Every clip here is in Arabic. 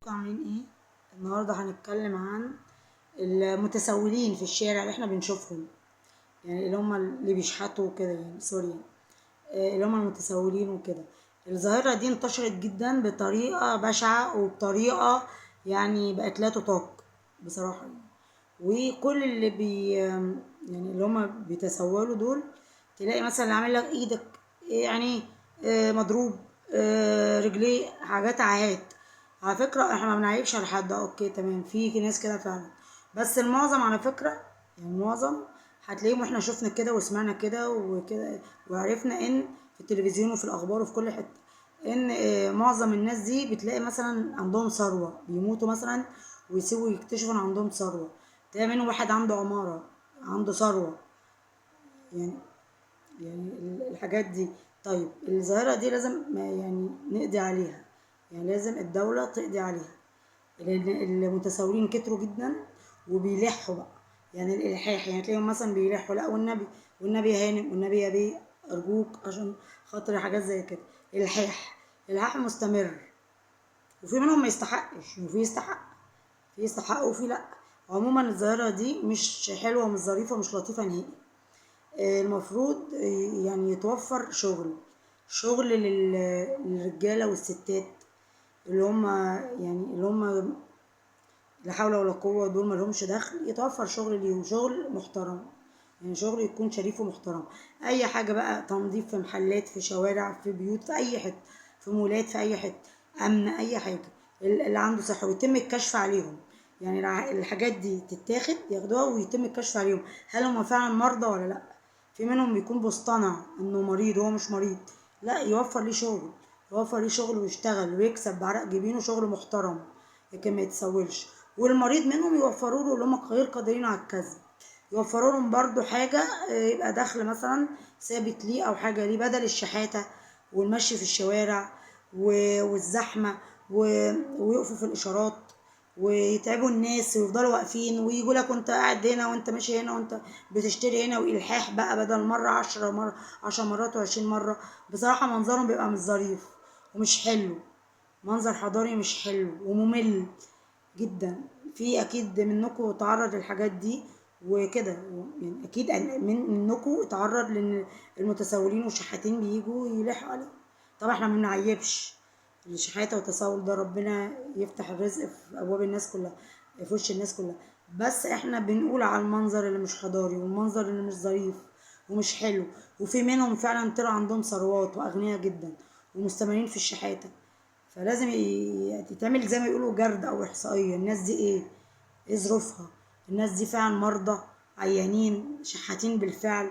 ازيكم عاملين ايه؟ النهارده هنتكلم عن المتسولين في الشارع اللي احنا بنشوفهم، يعني اللي هم اللي بيشحتوا وكده، يعني سوري يعني. اللي هم المتسولين وكده. الظاهرة دي انتشرت جدا بطريقة بشعة وبطريقة يعني بقت لا تطاق بصراحة يعني. وكل اللي يعني اللي هم بيتسولوا دول، تلاقي مثلا اللي عامل لك ايدك يعني مضروب، رجليه حاجات عاهات. على فكرة احنا ما بنعيبش على حد، اوكي تمام، في ناس كده فعلا، بس المعظم على فكرة، يعني المعظم هتلاقيهم، احنا شفنا كده وسمعنا كده وكده، وعرفنا ان في التلفزيون وفي الاخبار وفي كل حتة ان معظم الناس دي بتلاقي مثلا عندهم ثروة، بيموتوا مثلا ويسيبوا يكتشفوا ان عندهم ثروة. تلاقي منهم واحد عنده عمارة، عنده ثروة يعني. يعني الحاجات دي. طيب الظاهرة دي لازم يعني نقضي عليها، يعني لازم الدولة تقضي عليها، لأن المتسولين كتروا جدا وبيلحوا بقى. يعني الإلحاح، يعني تلاقيهم مثلا بيلحوا، لا والنبي، والنبي يا هانم، والنبي يا بيه، أرجوك عشان خاطر حاجات زي كده. إلحاح، إلحاح مستمر. وفي منهم ما يستحقش، وفي يستحق، في يستحق وفي لأ. عموما الظاهرة دي مش حلوة، مش ظريفة، مش لطيفة نهائي. المفروض يعني يتوفر شغل للرجالة والستات، اللي هم يعني اللي هم لا حول ولا قوة، دول ملهمش دخل، يتوفر شغل ليهم، شغل محترم، يعني شغل يكون شريف ومحترم. اي حاجة بقى، تنظيف في محلات، في شوارع، في بيوت، في اي حتة، في مولات، في اي حتة، امن، اي حاجة. اللي عنده صحة ويتم الكشف عليهم، يعني الحاجات دي تتاخد ياخدوها ويتم الكشف عليهم، هل هم فعلا مرضى ولا لا. في منهم بيكون بيصطنع انه مريض وهو مش مريض، لا، يوفر ليه شغل، يوفر ليه شغل ويشتغل ويكسب بعرق جبينه شغل محترم، لكن ما يتسولش. والمريض منهم يوفروا له، اللي هم غير قادرين على الكسب، يوفروا لهم برضو حاجة يبقى دخل مثلا ثابت ليه، أو حاجة ليه بدل الشحاتة والمشي في الشوارع والزحمة، ويقفوا في الإشارات ويتعبوا الناس ويفضلوا واقفين، ويجوا لك وانت قاعد هنا وانت ماشي هنا وانت بتشتري هنا، والإلحاح بقى بدل مرة 10 مرة، 10 مرات و20 مرة. بصراحة منظرهم بيبقى مش ظريف ومش حلو، منظر حضاري مش حلو وممل جدا. في اكيد منكم تعرض للحاجات دي وكده، يعني اكيد منكم اتعرض لان المتسولين والشحاتين بيجوا يلحوا عليه. طبعا احنا ما بنعيبش الشحاته والتسول ده، ربنا يفتح الرزق في ابواب الناس كلها، في وش الناس كلها، بس احنا بنقول على المنظر اللي مش حضاري والمنظر اللي مش ظريف ومش حلو. وفي منهم فعلا طلع عندهم ثروات واغنياء جدا ومستمرين في الشحاته، فلازم يتعمل زي ما يقولوا جرد او احصائيه، الناس دي ايه ظروفها، الناس دي فعلا مرضى، عيانين، شحاتين بالفعل،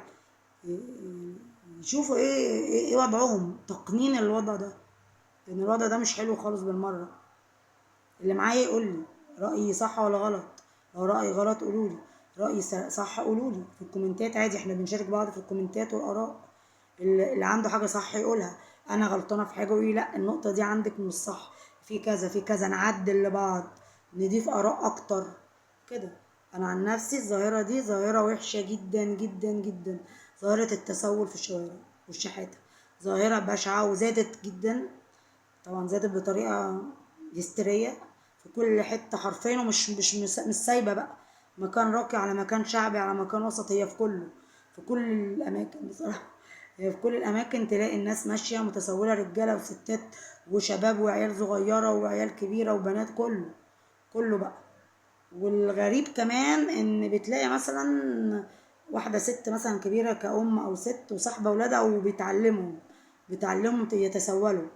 يشوفوا ايه وضعهم، تقنين الوضع ده، لان الوضع ده مش حلو خالص بالمره. اللي معايا يقول لي رايي صح ولا غلط، لو رايي غلط قولوا لي، رايي صح قولوا لي في الكومنتات، عادي، احنا بنشارك بعض في الكومنتات والاراء. اللي عنده حاجه صح يقولها، انا غلطانه في حاجه يقولي لا النقطه دي عندك مش صح، في كذا في كذا، نعدل لبعض، نضيف اراء اكتر كده. انا عن نفسي الظاهره دي ظاهره وحشه جدا جدا جدا، ظاهره التسول في الشوارع والشحاته، ظاهره بشعه وزادت جدا. طبعا زادت بطريقه هستيريه في كل حته حرفيا، ومش مش سايبه بقى مكان راقي على مكان شعبي على مكان وسط، هي في كله، في كل الاماكن بصراحه. هي في كل الاماكن تلاقي الناس ماشيه متسوله، رجاله وستات وشباب وعيال صغيره وعيال كبيره وبنات، كله كله بقى. والغريب كمان ان بتلاقي مثلا واحده ست مثلا كبيره كأم او ست وصاحبه اولادها بتعلمهم يتسولوا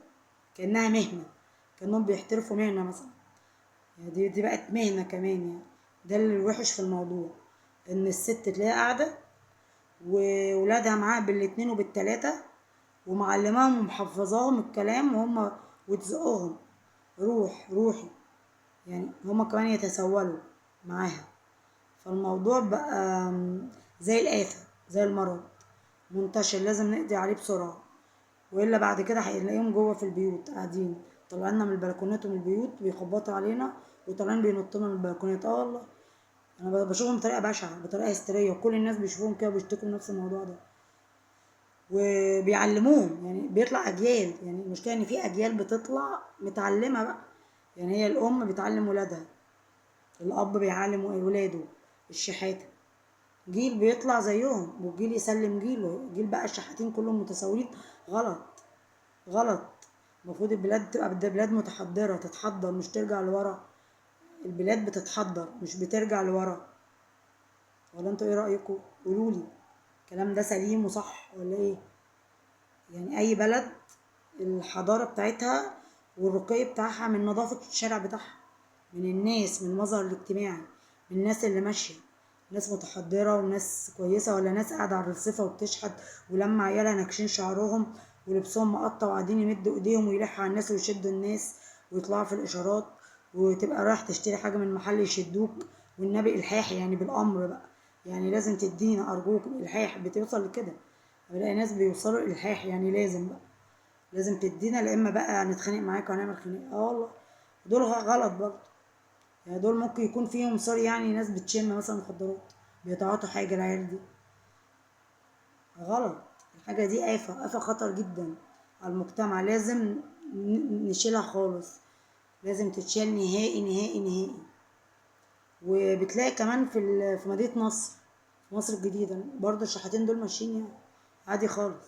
كأنها مهنة، كأنهم بيحترفوا مهنة مثلا، يعني دي بقت مهنة كمان يعني. ده اللي الوحش في الموضوع، ان الست تلاقيها قاعدة وولادها معاها بالاتنين وبالتلاتة، ومعلماهم ومحفظاهم الكلام، وتزقهم روحي، يعني هما كمان يتسولوا معاها. فالموضوع بقى زي الآفة، زي المرض منتشر، لازم نقضي عليه بسرعة، والا بعد كده هنلاقيهم جوه في البيوت قاعدين، طالعين من البلكونات ومن البيوت بيخبطوا علينا، وطالعين بينطوا من البلكونات. اه والله انا بشوفهم بطريقه بشعه، بطريقه هستيريه، وكل الناس بيشوفوهم كده بيشتكوا من نفس الموضوع ده، وبيعلموهم، يعني بيطلع اجيال، يعني المشكله ان في اجيال بتطلع متعلمه بقى، يعني هي الام بتعلم ولادها، الاب بيعلم ولاده الشحاته، جيل بيطلع زيهم والجيل يسلم جيله، جيل بقى الشحاتين كلهم متساويين. غلط، غلط. المفروض البلاد تبقى بلاد متحضرة، تتحضر مش ترجع لورا. البلاد بتتحضر مش بترجع لورا. ولا انتوا ايه رأيكم؟ قولولي الكلام ده سليم وصح ولا ايه؟ يعني اي بلد الحضارة بتاعتها والرقي بتاعها من نظافة الشارع بتاعها، من الناس، من المظهر الاجتماعي، من الناس اللي ماشية، ناس متحضرة وناس كويسة، ولا ناس قاعدة على الرصيفة وبتشحت ولما عيالها ناكشين شعرهم ولبسهم مقطع وقاعدين يمدوا ايديهم ويلحوا على الناس ويشدوا الناس ويطلعوا في الاشارات، وتبقى رايح تشتري حاجة من محل يشدوك. والنبي الحاح يعني بالامر بقى، يعني لازم تدينا ارجوك. الحاح بتوصل لكده، بلاقي ناس بيوصلوا الالحاح، يعني لازم بقى، لازم تدينا، لا اما بقى هنتخانق معاك وهنعمل خناق. اه والله دول غلط برضه. يعني دول ممكن يكون فيهم سوري يعني ناس بتشم مثلا مخدرات، بيتعاطوا حاجه العيال دي. غلط. الحاجه دي آفة خطر جدا على المجتمع، لازم نشيلها خالص، لازم تتشال نهائي نهائي نهائي. وبتلاقي كمان في مدينة نصر، في مصر الجديدة برضه الشحاتين دول ماشيين يعني عادي خالص.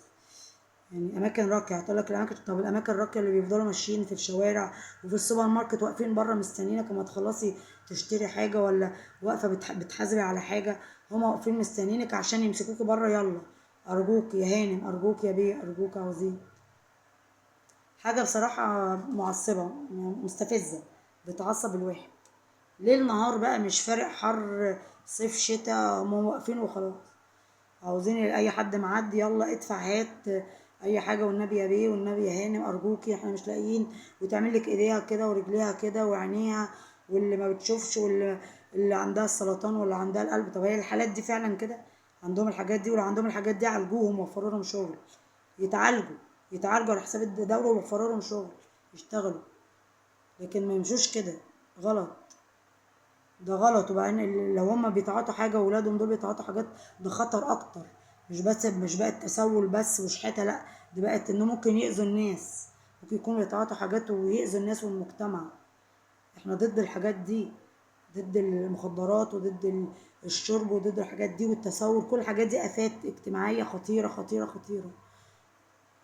يعني اماكن راقيه، هتقول لك الاماكن، طب الاماكن الراقيه اللي بيفضلوا ماشيين في الشوارع وفي السوبر ماركت واقفين بره مستنيينك اما تخلصي تشتري حاجه، ولا واقفه بتحاسبي على حاجه، هما واقفين مستنيينك عشان يمسكوكي بره. يلا ارجوك يا هانم، ارجوك يا بيه، ارجوك عاوزين حاجه بصراحه معصبه مستفزه، بتعصب الواحد. ليل نهار بقى مش فارق، حر صيف شتاء، هما واقفين وخلاص. عاوزين اي حد معدي يلا ادفع هات اي حاجه، والنبي يا بيه والنبي يا هانم ارجوكي احنا مش لاقيين، وتعمل لك ايديها كده ورجليها كده وعينيها، واللي ما بتشوفش، واللي عندها السرطان واللي عندها القلب. طب هي الحالات دي فعلا كده عندهم الحاجات دي؟ ولو عندهم الحاجات دي عالجوهم ووفروا لهم شغل، يتعالجوا، يتعالجوا على حساب الدوله ووفروا لهم شغل يشتغلوا، لكن ما يمشوش كده. غلط، ده غلط. وبعدين لو هما بيتعاطوا حاجة وولادهم دول بيتعاطوا حاجات، ده خطر أكتر. مش بقت تسول بس وشحاتة، لأ، دي بقت إنه ممكن يأذوا الناس، ممكن يكونوا بيتعاطوا حاجات ويأذوا الناس والمجتمع. احنا ضد الحاجات دي، ضد المخدرات وضد الشرب وضد الحاجات دي والتسول. كل الحاجات دي آفات اجتماعية خطيرة خطيرة خطيرة.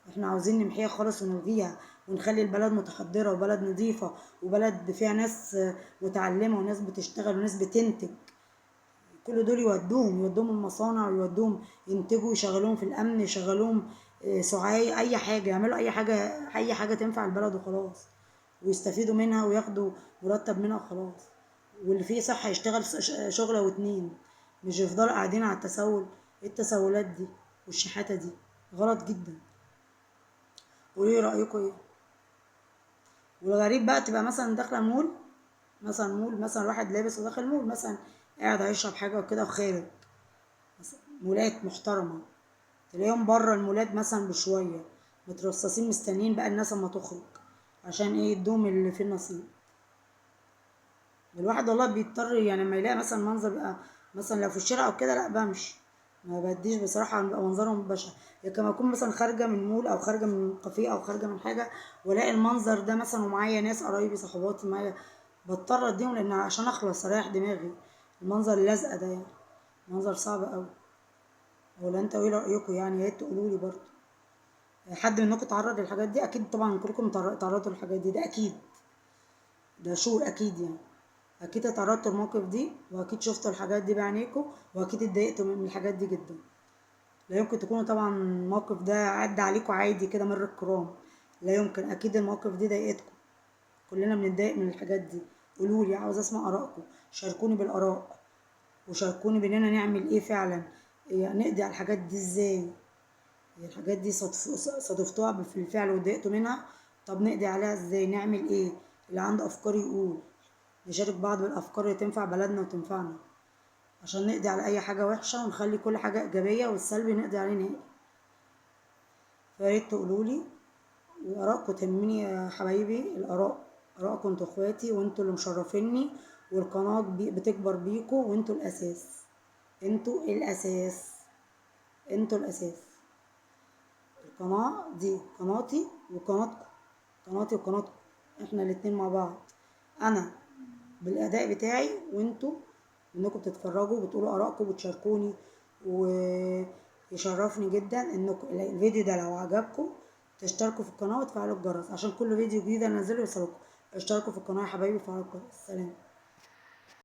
احنا عاوزين نمحيها خالص ونلغيها، ونخلي البلد متحضرة وبلد نظيفة وبلد فيها ناس متعلمة وناس بتشتغل وناس بتنتج. كل دول يودوهم المصانع ويودوهم ينتجوا، يشغلوهم في الامن، يشغلوهم سعاي، اي حاجه يعملوا، اي حاجه، اي حاجه تنفع البلد وخلاص، ويستفيدوا منها وياخدوا مرتب منها وخلاص. واللي فيه صحه يشتغل شغله واتنين، مش يفضلوا قاعدين على التسول. ايه التسولات دي والشحاته دي؟ غلط جدا. قولي رايكم ايه. والغريب بقى تبقى مثلا داخله مول، مثلا واحد لابس وداخل مول مثلا، قاعد هيشرب حاجه وكده وخارج، مولات محترمة، تلاقيهم بره المولات مثلا بشوية مترصصين مستنيين بقى الناس اما تخرج عشان ايه؟ يدوم اللي فيه النصيب. الواحد والله بيضطر يعني لما يلاقي مثلا منظر بقى، مثلا لو في الشارع او كده لا بمشي، ما بديش بصراحة، بيبقى منظرهم بشع. لكن لما اكون مثلا خارجة من مول او خارجة من كافيه او خارجة من حاجة والاقي المنظر ده مثلا ومعايا ناس قرايبي صحباتي معايا، بضطر اديهم لان عشان اخلص اريح دماغي. المنظر اللزقة ده يعني منظر صعب قوي. ولا انت ايه رأيكم؟ يعني يا ريت تقولوا لي برضه. حد منكم تعرض للحاجات دي؟ اكيد طبعا كلكم تعرضتوا للحاجات دي، ده اكيد، ده شور اكيد يعني. اكيد اتعرضتوا للمواقف دي، واكيد شفتوا الحاجات دي بعينيكم، واكيد اتضايقتوا من الحاجات دي جدا. لا يمكن تكونوا طبعا الموقف ده عدى عليكم عادي كده مر الكرام، لا يمكن، اكيد المواقف دي ضايقتكم. كلنا بنتضايق من الحاجات دي. قولوا لي، عاوز اسمع ارائكم، شاركوني بالاراء، وشاركوني باننا نعمل ايه فعلا، يعني نقضي على الحاجات دي ازاي. الحاجات دي صادفتوها في الفعل واتضايقتوا منها، طب نقضي عليها ازاي؟ نعمل ايه؟ اللي عنده افكار يقول، نشارك بعض بالافكار اللي تنفع بلدنا وتنفعنا، عشان نقضي على اي حاجه وحشه ونخلي كل حاجه ايجابيه والسلبي نقضي عليه نهائي. فياريت تقولولي، وارائكم تهمني يا حبايبي. الاراء، ارائكم انتوا اخواتي وانتوا اللي مشرفيني، والقناه بتكبر بيكوا، وانتوا الاساس، انتوا الاساس، انتوا الاساس. القناة دي قناتي وقناتكم، قناتي وقناتكم، احنا الاتنين مع بعض. انا بالاداء بتاعي، وانتوا انكم بتتفرجوا وبتقولوا ارائكم وبتشاركوني، ويشرفني جدا انكم الفيديو ده لو عجبكم تشتركوا في القناه وتفعلوا الجرس عشان كل فيديو جديد انزله يوصلكم. اشتركوا في القناه يا حبايبي وفعلوا الجرس. سلام.